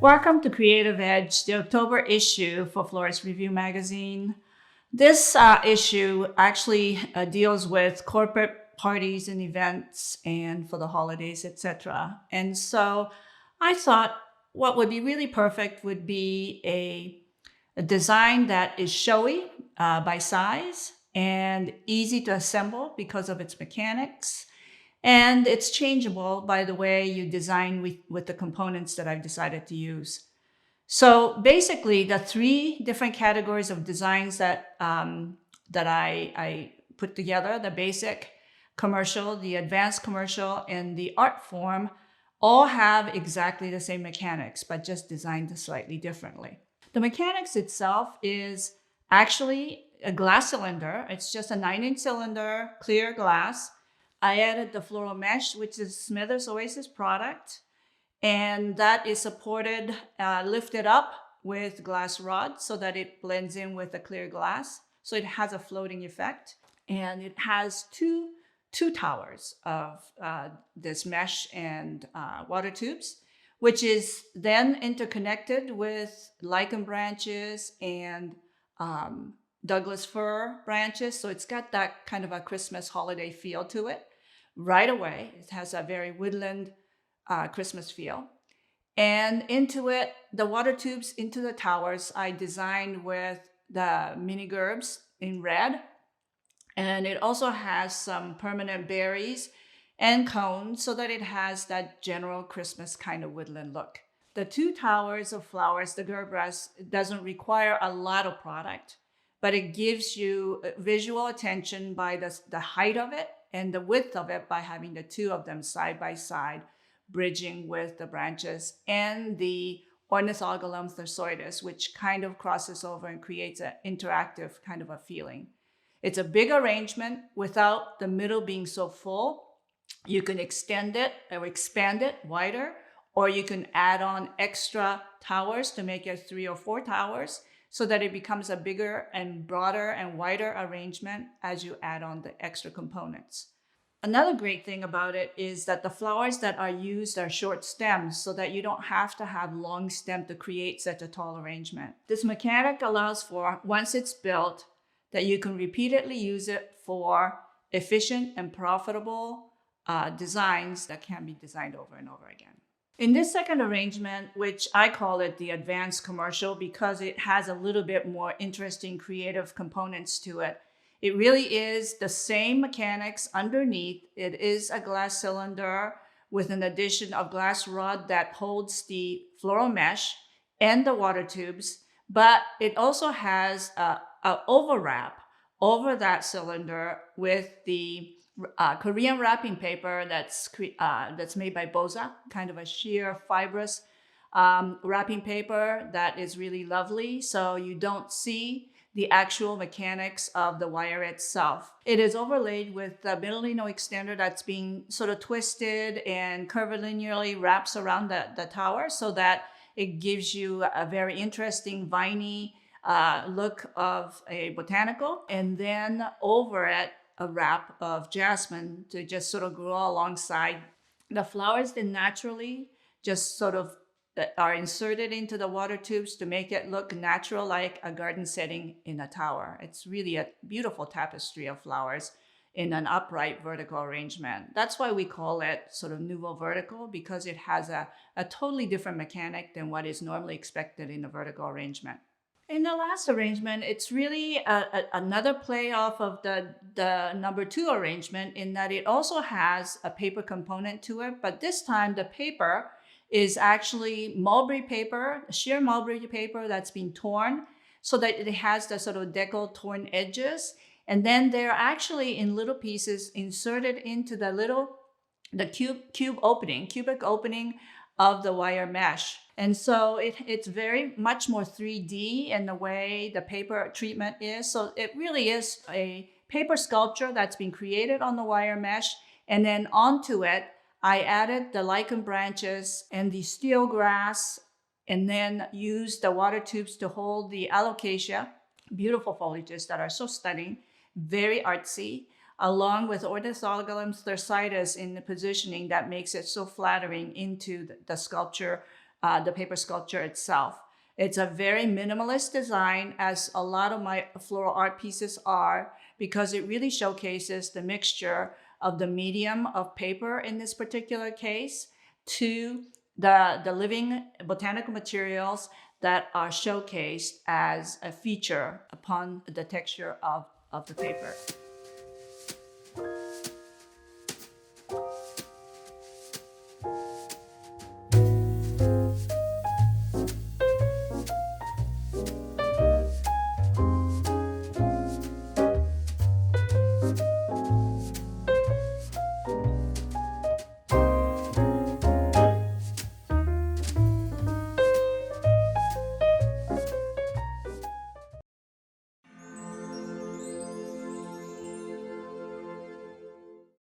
Welcome to Creative Edge, the October issue for Florist Review magazine. This issue actually deals with corporate parties and events and for the holidays, etc. And so I thought what would be really perfect would be a design that is showy by size and easy to assemble because of its mechanics. And it's changeable by the way you design with the components that I've decided to use. So basically, the three different categories of designs that I put together, the basic commercial, the advanced commercial, and the art form, all have exactly the same mechanics, but just designed slightly differently. The mechanics itself is actually a glass cylinder. It's just a 9-inch cylinder, clear glass. I added the floral mesh, which is Smithers Oasis product, and that is supported, lifted up with glass rod so that it blends in with the clear glass. So it has a floating effect, and it has two towers of this mesh and water tubes, which is then interconnected with lichen branches and Douglas fir branches. So it's got that kind of a Christmas holiday feel to it. Right away, it has a very woodland Christmas feel. And into it, the water tubes into the towers, I designed with the mini gerbs in red. And it also has some permanent berries and cones so that it has that general Christmas kind of woodland look. The two towers of flowers, the gerbras, doesn't require a lot of product, but it gives you visual attention by the height of it and the width of it by having the two of them side by side, bridging with the branches and the Ornithogalum thyrsoides, which kind of crosses over and creates an interactive kind of a feeling. It's a big arrangement without the middle being so full. You can extend it or expand it wider, or you can add on extra towers to make it 3 or 4 towers so that it becomes a bigger and broader and wider arrangement as you add on the extra components. Another great thing about it is that the flowers that are used are short stems so that you don't have to have long stem to create such a tall arrangement. This mechanic allows for, once it's built, that you can repeatedly use it for efficient and profitable designs that can be designed over and over again. In this second arrangement, which I call it the advanced commercial because it has a little bit more interesting creative components to it, it really is the same mechanics underneath. It is a glass cylinder with an addition of glass rod that holds the floral mesh and the water tubes, but it also has an overwrap over that cylinder with the Korean wrapping paper that's made by Boza, kind of a sheer fibrous wrapping paper that is really lovely. So you don't see the actual mechanics of the wire itself. It is overlaid with the Middlino extender that's being sort of twisted and curvilinearly wraps around the tower so that it gives you a very interesting viney look of a botanical. And then over it, a wrap of jasmine to just sort of grow alongside. The flowers then naturally just sort of are inserted into the water tubes to make it look natural, like a garden setting in a tower. It's really a beautiful tapestry of flowers in an upright vertical arrangement. That's why we call it sort of Nouveau vertical, because it has a totally different mechanic than what is normally expected in a vertical arrangement. In the last arrangement, it's really another play off of the number 2 arrangement in that it also has a paper component to it, but this time the paper is actually mulberry paper, sheer mulberry paper that's been torn so that it has the sort of decal torn edges. And then they're actually in little pieces inserted into the cubic opening of the wire mesh. And so it's very much more 3D in the way the paper treatment is. So it really is a paper sculpture that's been created on the wire mesh. And then onto it, I added the lichen branches and the steel grass, and then used the water tubes to hold the alocasia, beautiful foliages that are so stunning, very artsy, along with Ornithogalum thyrsoides in the positioning that makes it so flattering into the sculpture the paper sculpture itself. It's a very minimalist design, as a lot of my floral art pieces are, because it really showcases the mixture of the medium of paper in this particular case to the living botanical materials that are showcased as a feature upon the texture of the paper.